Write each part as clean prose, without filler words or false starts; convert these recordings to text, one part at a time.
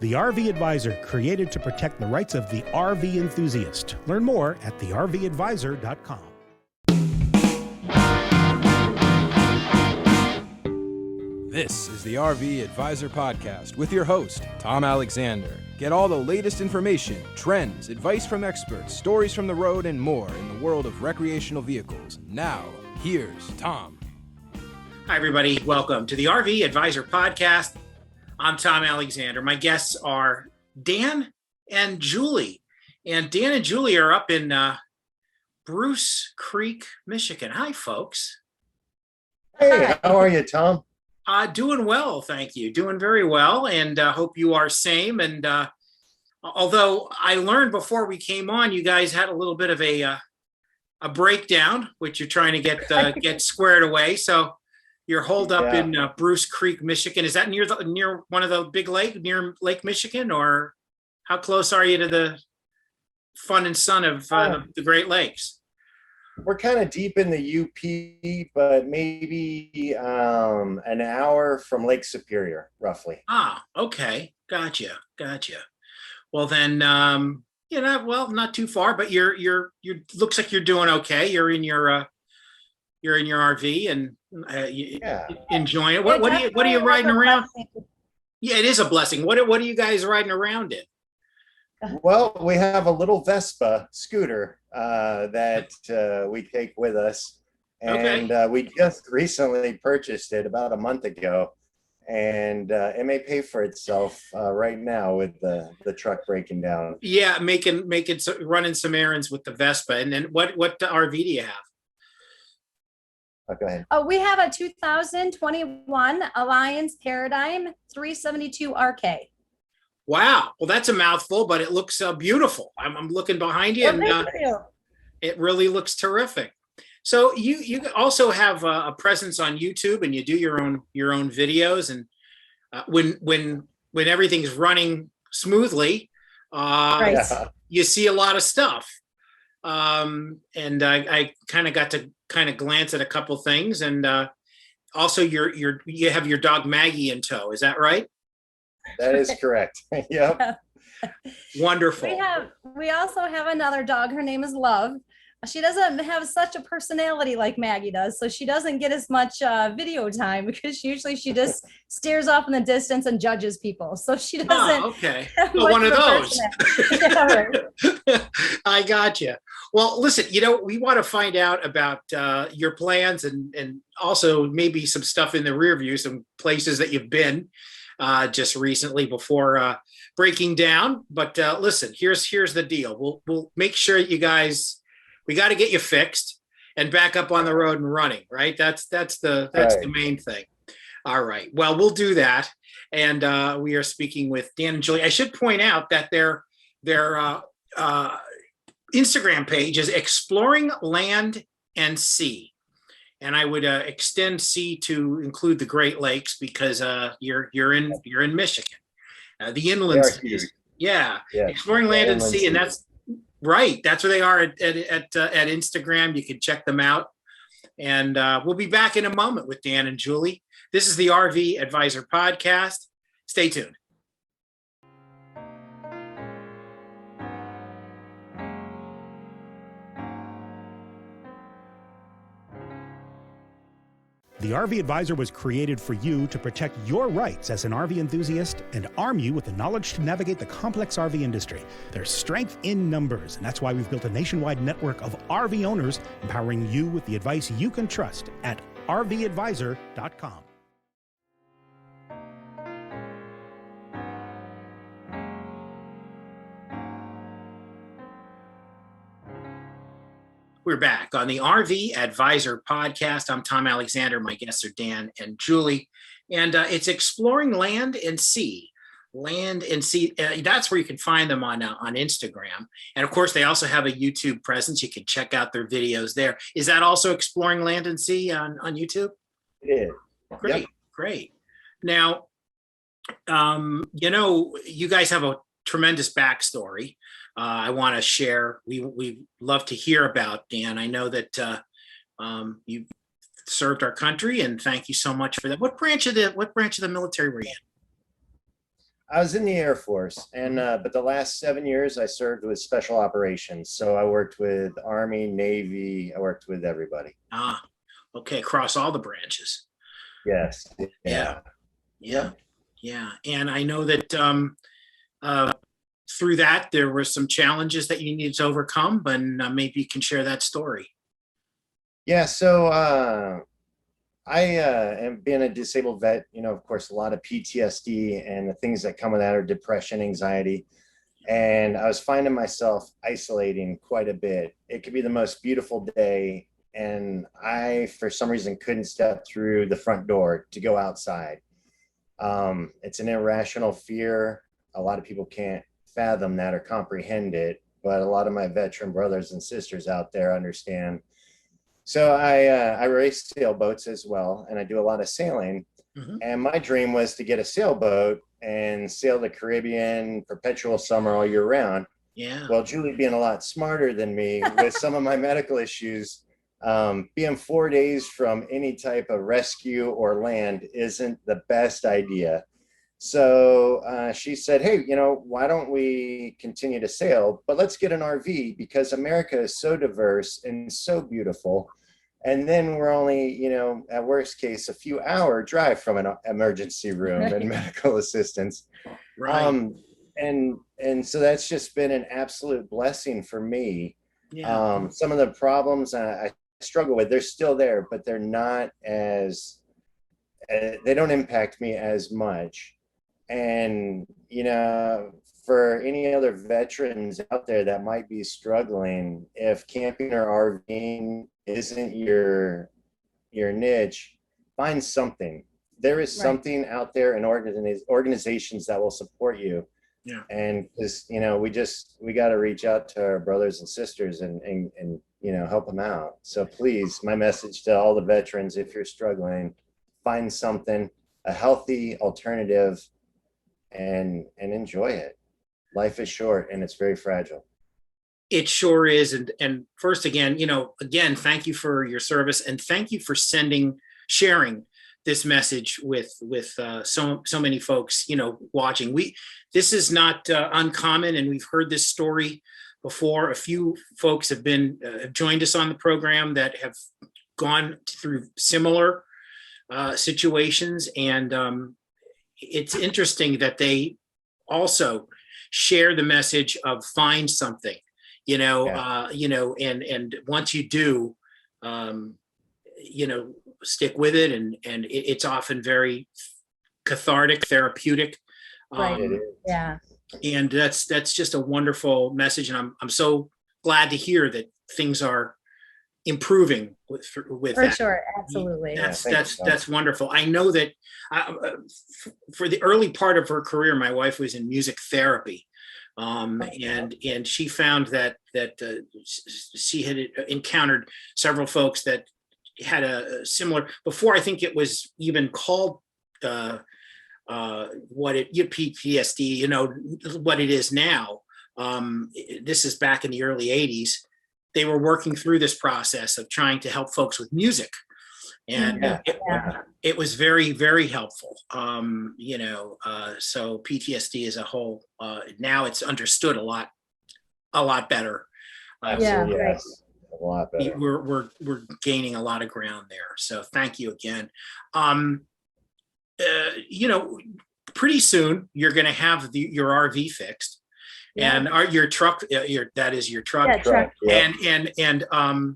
The RV Advisor, created to protect the rights of the RV enthusiast. Learn more at thervadvisor.com. This is the RV Advisor Podcast with your host, Tom Alexander. Get all the latest information, trends, advice from experts, stories from the road, and more in the world of recreational vehicles. Now, here's Tom. Hi, everybody. Welcome to the RV Advisor Podcast. I'm Tom Alexander. My guests are Dan and Julie. And Dan and Julie are up in Bruce Creek, Michigan. Hi, folks. Hey, how are you, Tom? Doing well, thank you. Doing very well, and hope you are same. And although I learned before we came on, you guys had a little bit of a breakdown, which you're trying to get squared away. So you're holed up in Bruce Creek, Michigan. Is that near one of the big near Lake Michigan, or how close are you to the fun and sun of the Great Lakes? We're kind of deep in the UP, but maybe an hour from Lake Superior, roughly. Okay. Gotcha. Well, then, not too far, but you're looks like you're doing okay. You're in your RV and enjoying it. What are you riding around? Yeah, it is a blessing. What are you guys riding around in? Well, we have a little Vespa scooter that we take with us, and we just recently purchased it about a month ago, and it may pay for itself right now with the truck breaking down. Yeah, running some errands with the Vespa. And then what RV do you have? Go ahead. We have a 2021 Alliance Paradigm 372 RK. Wow. Well, that's a mouthful, but it looks beautiful. I'm looking behind you, and it really looks terrific. So you also have a presence on YouTube, and you do your own videos. And when everything's running smoothly, you see a lot of stuff. And I kind of got to glance at a couple things, and also you have your dog Maggie in tow. Is that right? That is correct. Yep. Wonderful. We also have another dog. Her name is Love. She doesn't have such a personality like Maggie does, so she doesn't get as much video time, because usually she just stares off in the distance and judges people. So she doesn't. Okay. One of those. Yeah, right. I gotcha. Well, listen, we want to find out about your plans and also maybe some stuff in the rear view, some places that you've been just recently before breaking down. But listen, here's the deal. We'll make sure you guys. We got to get you fixed and back up on the road and running, right? That's the main thing. All right. Well, we'll do that. And we are speaking with Dan and Julie. I should point out that their Instagram page is Exploring Land and Sea. And I would extend sea to include the Great Lakes, because you're in Michigan. The inland seas. Yeah. Exploring Land and Sea, and that's right. That's where they are at Instagram. You can check them out. And we'll be back in a moment with Dan and Julie. This is the RV Advisor Podcast. Stay tuned. The RV Advisor was created for you to protect your rights as an RV enthusiast and arm you with the knowledge to navigate the complex RV industry. There's strength in numbers, and that's why we've built a nationwide network of RV owners, empowering you with the advice you can trust at RVadvisor.com. We're back on the RV Advisor Podcast. I'm Tom Alexander. My guests are Dan and Julie, and it's Exploring Land and Sea. Land and Sea. That's where you can find them on Instagram, and of course, they also have a YouTube presence. You can check out their videos there. Is that also Exploring Land and Sea on YouTube? It is. Great. Now, you guys have a tremendous backstory. I want to share. We love to hear about, Dan. I know that you served our country, and thank you so much for that. What branch of the military were you in? I was in the Air Force, and but the last 7 years I served with special operations. So I worked with Army, Navy. I worked with everybody. Ah, okay, across all the branches. Yes. Yeah, Yeah. yeah, yeah. And I know that uh, through that there were some challenges that you needed to overcome, and maybe you can share that story. Yeah. So I am being a disabled vet. You know, of course, a lot of PTSD and the things that come with that are depression, anxiety. And I was finding myself isolating quite a bit. It could be the most beautiful day, and I, for some reason, couldn't step through the front door to go outside. It's an irrational fear. A lot of people can't fathom that or comprehend it, but a lot of my veteran brothers and sisters out there understand. So I race sailboats as well, and I do a lot of sailing. Mhm. And my dream was to get a sailboat and sail the Caribbean perpetual summer all year round. Yeah. Well, Julie being a lot smarter than me with some of my medical issues, being 4 days from any type of rescue or land isn't the best idea. So she said, hey, you know, why don't we continue to sail, but let's get an RV because America is so diverse and so beautiful. And then we're only, you know, at worst case, a few hour drive from an emergency room and medical assistance. Right. And so that's just been an absolute blessing for me. Yeah. Some of the problems I struggle with, they're still there, but they're not as, they don't impact me as much. And, you know, for any other veterans out there that might be struggling, if camping or RVing isn't your niche, find something. There is Right. something out there in organizations that will support you. Yeah. And because, you know, we got to reach out to our brothers and sisters and you know, help them out. So please, my message to all the veterans, if you're struggling, find something, a healthy alternative, and enjoy it. Life is short and it's very fragile. It sure is. And first, again, you know, again, thank you for your service, and thank you for sharing this message with so many folks, you know, watching. This is not uncommon, and we've heard this story before. A few folks have joined us on the program that have gone through similar situations, and it's interesting that they also share the message of find something, you know. Yeah. You know, and once you do, you know, stick with it, and it's often very cathartic, therapeutic. Right. It is. Yeah. And that's just a wonderful message, and I'm so glad to hear that things are improving with For that. sure. Absolutely. Yeah, That's wonderful. I know that for the early part of her career, my wife was in music therapy, and she found that she had encountered several folks that had a similar, before I think it was even called PTSD, you know, what it is now. This is back in the early 80s. They were working through this process of trying to help folks with music. And it was very, very helpful. You know, so PTSD as a whole, now it's understood a lot better. Yeah. Yes, a lot better. We're gaining a lot of ground there. So thank you again. You know, pretty soon you're going to have your RV fixed. Yeah. And your truck, that is your truck. Yeah, truck. Yeah. And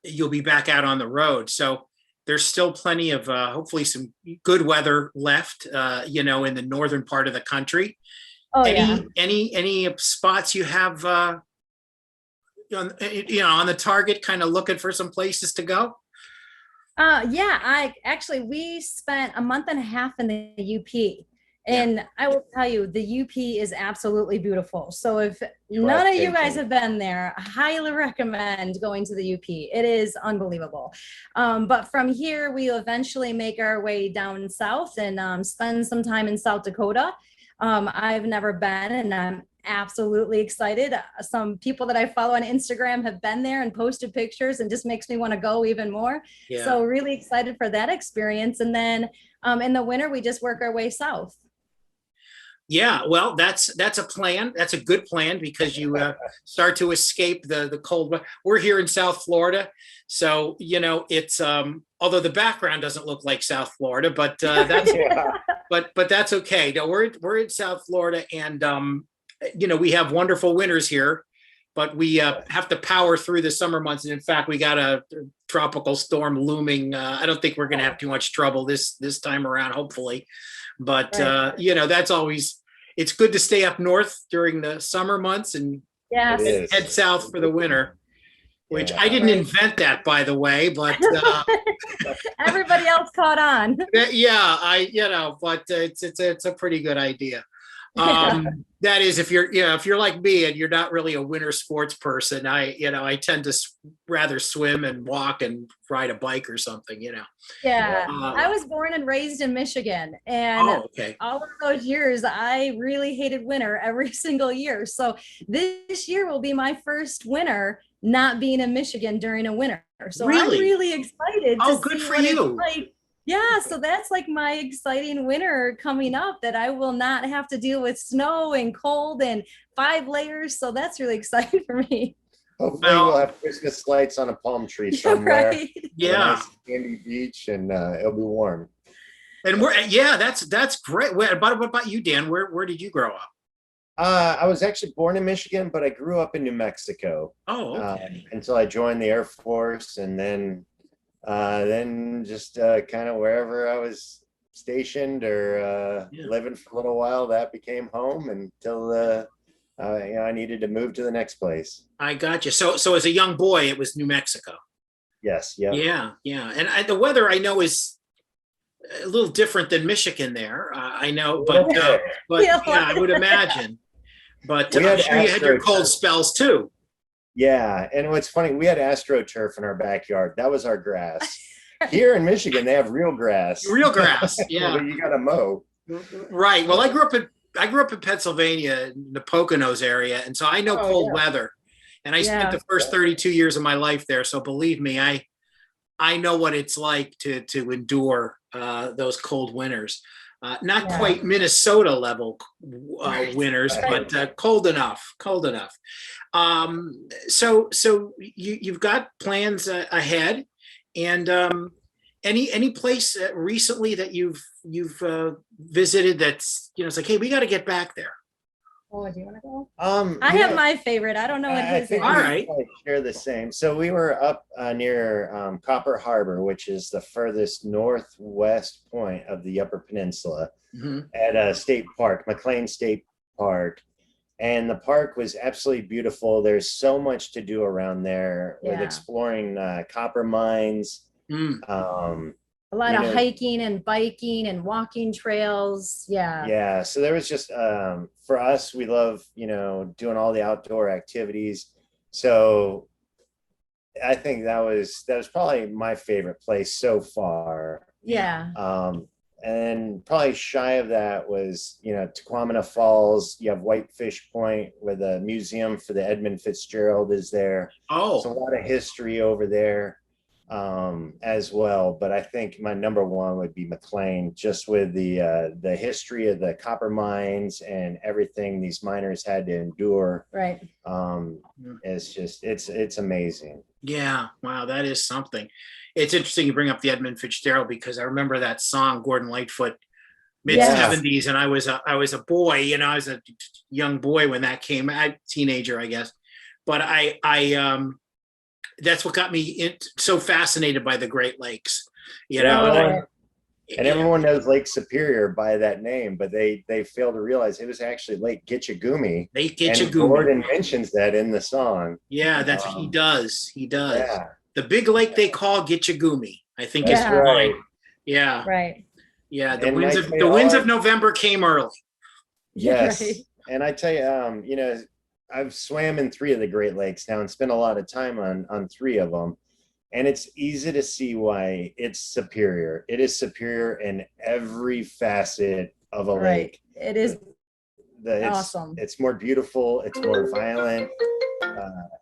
you'll be back out on the road. So there's still plenty of hopefully some good weather left, you know, in the northern part of the country. Oh, Any spots you have, you know, on the target, kind of looking for some places to go? We spent a month and a half in the UP. And I will tell you, the UP is absolutely beautiful. So if none of you guys have been there, I highly recommend going to the UP. It is unbelievable. But from here, we eventually make our way down south and spend some time in South Dakota. I've never been, and I'm absolutely excited. Some people that I follow on Instagram have been there and posted pictures, and just makes me want to go even more. Yeah. So really excited for that experience. And then in the winter, we just work our way south. Yeah, well, that's a plan. That's a good plan because you start to escape the cold weather. We're here in South Florida, so it's although the background doesn't look like South Florida, but that's Yeah. but that's okay. No, we're in South Florida, and we have wonderful winters here, but we have to power through the summer months. And in fact, we got a tropical storm looming. I don't think we're going to have too much trouble this time around, hopefully. But Right. that's always, it's good to stay up north during the summer months and Yes. head south for the winter. Which Yeah. I didn't Right. invent that, by the way, but Everybody else caught on. yeah, but it's a pretty good idea. That is, if you're like me and you're not really a winter sports person, I tend to rather swim and walk and ride a bike or something. Yeah. I was born and raised in Michigan, and Oh, okay. all of those years I really hated winter every single year. So this year will be my first winter not being in Michigan during a winter. So Really? I'm really excited Oh, to good see for what it's you. like. Yeah, so that's like my exciting winter coming up, that I will not have to deal with snow and cold and 5 layers. So that's really exciting for me. Hopefully Well- we'll have Christmas lights on a palm tree somewhere. Right. A Yeah. nice sandy beach, and it'll be warm. And that's great. What about you, Dan? Where did you grow up? I was actually born in Michigan, but I grew up in New Mexico Oh, okay. until I joined the Air Force, and then just kind of wherever I was stationed or Yeah. living for a little while, that became home until I needed to move to the next place. I got you. So as a young boy, it was New Mexico. Yes, yeah. Yeah. And the weather I know is a little different than Michigan there. I know, but Yeah. yeah, I would imagine. But We I'm had sure you had your AstroTurf. cold spells too. Yeah, and what's funny, we had AstroTurf in our backyard. That was our grass. Here in Michigan, they have real grass. Real grass. Yeah. You gotta mow. Right. Well, I grew up in Pennsylvania, in the Poconos area, and so I know Oh, cold yeah. weather. And I spent Yeah. the first 32 years of my life there. So believe me, I know what it's like to endure those cold winters. Not Yeah. quite Minnesota level winters, Right. but cold enough. Cold enough. So you've got plans ahead, and any place recently that you've visited that's it's like, hey, we got to get back there. Oh, do you want to go? yeah. I have my favorite. I don't know what I his think is. All we right. probably share the same. So we were up near Copper Harbor, which is the furthest northwest point of the Upper Peninsula, Mhm. at a state park, McLean State Park. And the park was absolutely beautiful. There's so much to do around there with Yeah. exploring copper mines. Mm. A lot You of know- hiking and biking and walking trails. Yeah. Yeah, so there was just for us, we love doing all the outdoor activities. So I think that was probably my favorite place so far. Yeah. And probably shy of that was Tequamana Falls. You have Whitefish Point, where the museum for the Edmund Fitzgerald is there. There's a Oh, lot of history over there as well. But I think my number one would be McLean, just with the history of the copper mines and everything these miners had to endure. Right. It's amazing. yeah. Wow, that is something. It's interesting you bring up the Edmund Fitzgerald, because I remember that song, Gordon Lightfoot, mid '70s, and I was a boy. I was a young boy when that came out, teenager, I guess. But I that's what got me so fascinated by the Great Lakes. Well, and and everyone knows Lake Superior by that name, but they fail to realize it was actually Lake Gitchagumi. they get you And going. Gordon mentions that in the song. Yeah, that's what he does. He does. Yeah, The big lake they call Gitchagumi, I think is Yeah. the right. line. Yeah, Right. yeah. The And winds I of say the winds all- of November came early. Yes. Right. And I tell you, I've swam in 3 of the Great Lakes now and spent a lot of time on 3 of them. And it's easy to see why it's superior. It is superior in every facet of a Right. lake. It is It's, awesome. It's more beautiful. It's more violent.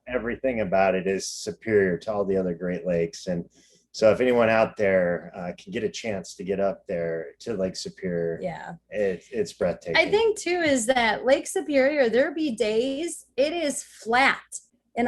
Everything about it is superior to all the other Great Lakes. And So if anyone out there can get a chance to get up there to Lake Superior, Yeah. It's breathtaking. I think too is that Lake Superior, there be days it is flat. And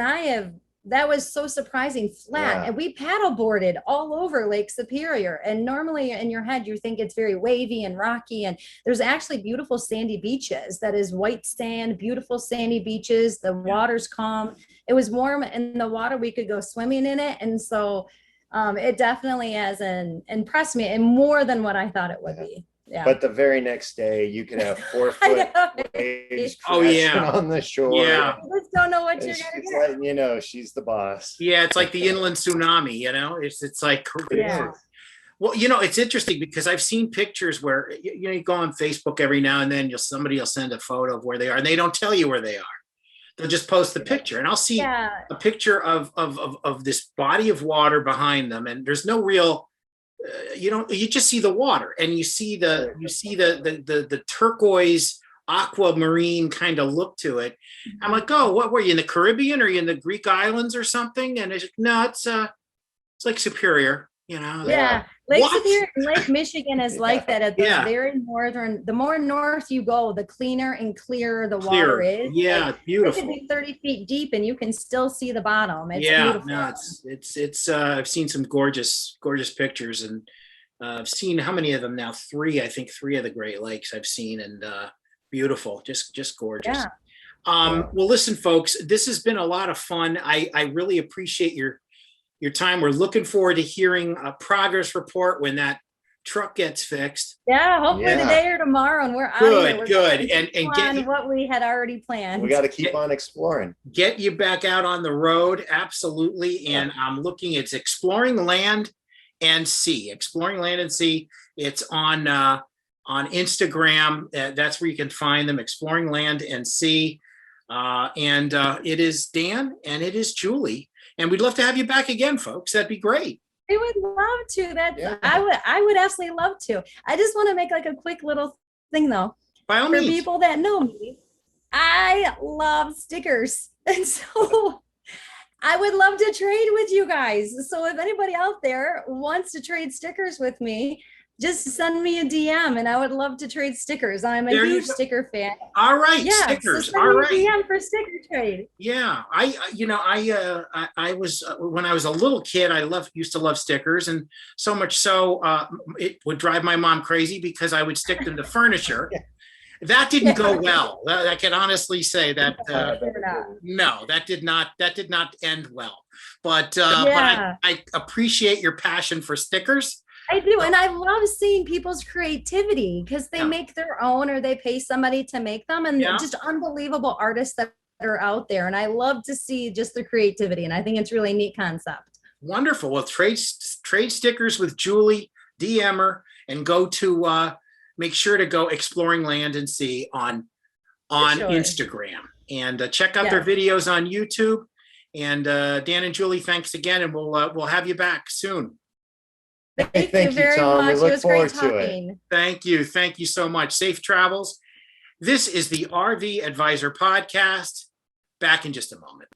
that was so surprising, flat. Yeah. And we paddle boarded all over Lake Superior. And normally in your head, you think it's very wavy and rocky. And there's actually beautiful sandy beaches. That is white sand, beautiful sandy beaches. The water's calm. It was warm in the water. We could go swimming in it. And so it definitely has impressed me, and more than what I thought it would be. Yeah. But the very next day, you could have 4-foot waves crashing on the shore. Yeah. You just don't know what you're gonna get. Letting you know she's the boss. Yeah, it's like the inland tsunami. It's like Yeah. Well, it's interesting because I've seen pictures where you go on Facebook every now and then. Somebody will send a photo of where they are, and they don't tell you where they are. They'll just post the picture, and I'll see a picture of this body of water behind them, and there's no real. You just see the water, and you see the turquoise aquamarine kind of look to it. I'm like, oh, what were you in the Caribbean or you in the Greek islands or something? And it's no, it's like Superior. Yeah, Lake Superior and Lake Michigan is like that at the very northern. The more north you go, the cleaner and clearer the water is. Yeah, like, beautiful. It can be 30 feet deep, and you can still see the bottom. It's beautiful. No, it's. I've seen some gorgeous pictures, and I've seen how many of them now? 3, I think 3 of the Great Lakes I've seen, and beautiful, just gorgeous. Yeah. Well, listen, folks, this has been a lot of fun. I really appreciate your time. We're looking forward to hearing a progress report when that truck gets fixed. Yeah, hopefully today or tomorrow, and we're out of here. Good. And get what we had already planned. We got to keep on exploring. Get you back out on the road, absolutely. And I'm looking. It's Exploring Land and Sea. Exploring Land and Sea. It's on Instagram. That's where you can find them. Exploring Land and Sea. And it is Dan and it is Julie. And we'd love to have you back again, folks. That'd be great. I would love to. I would absolutely love to. I just want to make like a quick little thing though. By all means. For people that know me, I love stickers. And so I would love to trade with you guys. So if anybody out there wants to trade stickers with me, just send me a DM and I would love to trade stickers. I'm a huge sticker fan. All right, yeah, stickers. So send me a DM for sticker trade. Yeah, I was when I was a little kid, used to love stickers, and so much so it would drive my mom crazy because I would stick them to furniture. That didn't go well. I can honestly say that. No, that did not end well. But I appreciate your passion for stickers. I do. And I love seeing people's creativity because they make their own or they pay somebody to make them, and just unbelievable artists that are out there. And I love to see just the creativity. And I think it's really a neat concept. Wonderful. Well, trade stickers with Julie, DM her, and go to make sure to go Exploring Land and Sea on Instagram, and check out their videos on YouTube. And Dan and Julie, thanks again, and we'll have you back soon. Thank you very Tom. much. We look it was forward great talking. to it. Thank you so much. Safe travels. This is the RV Advisor Podcast. Back in just a moment.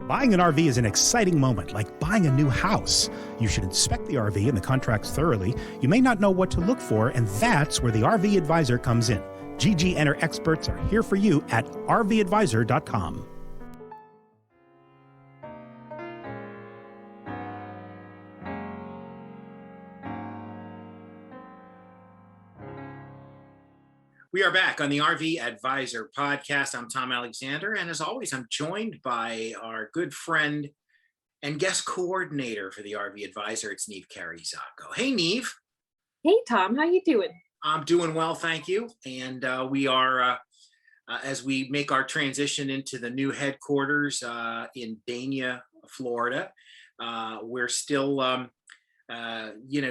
Buying an RV is an exciting moment, like buying a new house. You should inspect the RV and the contracts thoroughly. You may not know what to look for, and that's where the RV Advisor comes in. GG and her experts are here for you at rvadvisor.com. We are back on the RV Advisor Podcast. I'm Tom Alexander, and as always, I'm joined by our good friend and guest coordinator for the RV Advisor. It's Neve Carey-Zacco. Hey, Neve. Hey, Tom. How you doing? I'm doing well, thank you. And we are, as we make our transition into the new headquarters in Dania, Florida, we're still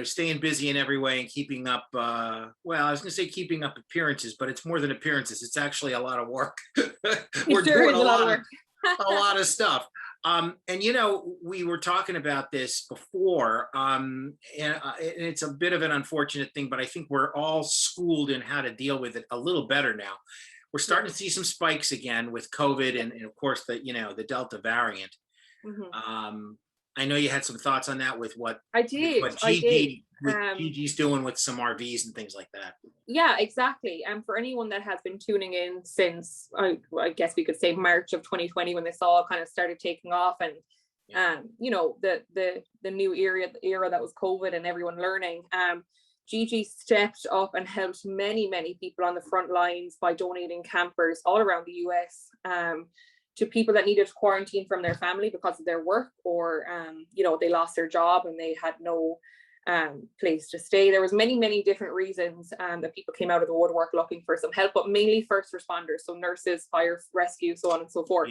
staying busy in every way and keeping up. I was going to say keeping up appearances, but it's more than appearances. It's actually a lot of work. We're doing a lot of stuff. And you know, we were talking about this before, and it's a bit of an unfortunate thing, but I think we're all schooled in how to deal with it a little better now. We're starting to see some spikes again with COVID, and of course the Delta variant. I know you had some thoughts on that with what I did. Gigi's doing with some RVs and things like that. Yeah, exactly. And for anyone that has been tuning in since, I guess we could say March of 2020, when this all kind of started taking off, and you know, the new era that was COVID and everyone learning, Gigi stepped up and helped many people on the front lines by donating campers all around the US to people that needed to quarantine from their family because of their work, or you know, they lost their job and they had no place to stay. There was many different reasons that people came out of the woodwork looking for some help, but mainly first responders, so nurses, fire, rescue, so on and so forth.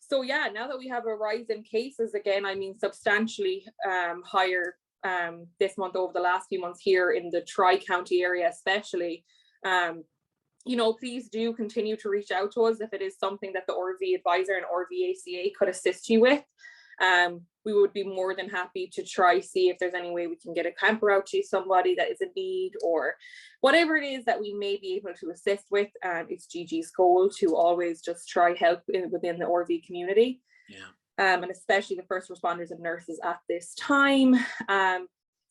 So yeah, now that we have a rise in cases again, I mean substantially higher this month over the last few months here in the Tri-County area especially, you know, please do continue to reach out to us if it is something that the RV Advisor and RVACA could assist you with. We would be more than happy to try see if there's any way we can get a camper out to somebody that is in need, or whatever it is that we may be able to assist with. It's Gigi's goal to always just try help within the RV community. And especially the first responders and nurses at this time.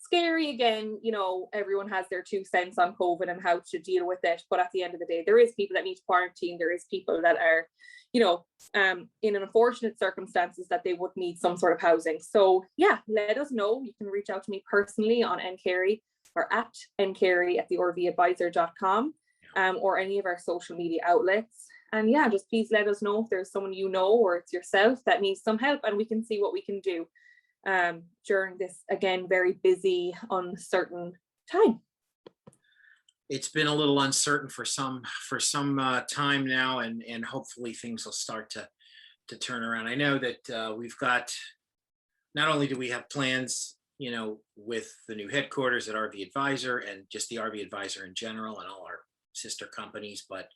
Scary again, you know, everyone has their 2 cents on COVID and how to deal with it, but at the end of the day, there is people that need to quarantine. There is people that are, you know, in unfortunate circumstances that they would need some sort of housing. So yeah, let us know. You can reach out to me personally on ncarey or at ncarey@thervadvisor.com, or any of our social media outlets. And yeah, just please let us know if there's someone you know or it's yourself that needs some help, and we can see what we can do during this, again, very busy, uncertain time. It's been a little uncertain for some time now, and hopefully things will start to turn around. I know that we've got, not only do we have plans, you know, with the new headquarters at RV Advisor and just the RV Advisor in general and all our sister companies, but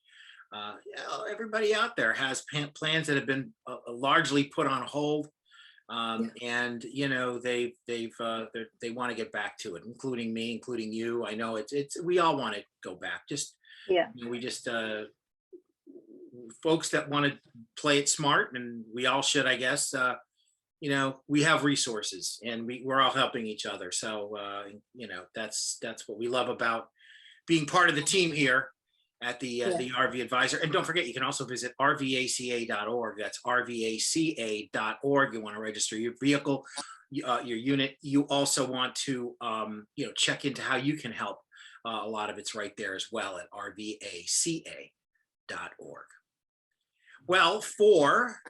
everybody out there has plans that have been largely put on hold. And you know, they want to get back to it, including me, including you. I know it's we all want to go back. Just you know, we just folks that want to play it smart, and we all should, I guess. You know, we have resources, and we're all helping each other. So you know, that's what we love about being part of the team here at the RV Advisor. And don't forget, you can also visit rvaca.org. That's rvaca.org. You want to register your vehicle, your unit. You also want to you know, check into how you can help. A lot of it's right there as well at rvaca.org. Well, for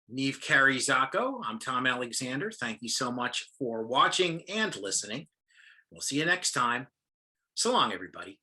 Neve Carey Zacco, I'm Tom Alexander. Thank you so much for watching and listening. We'll see you next time. So long, everybody.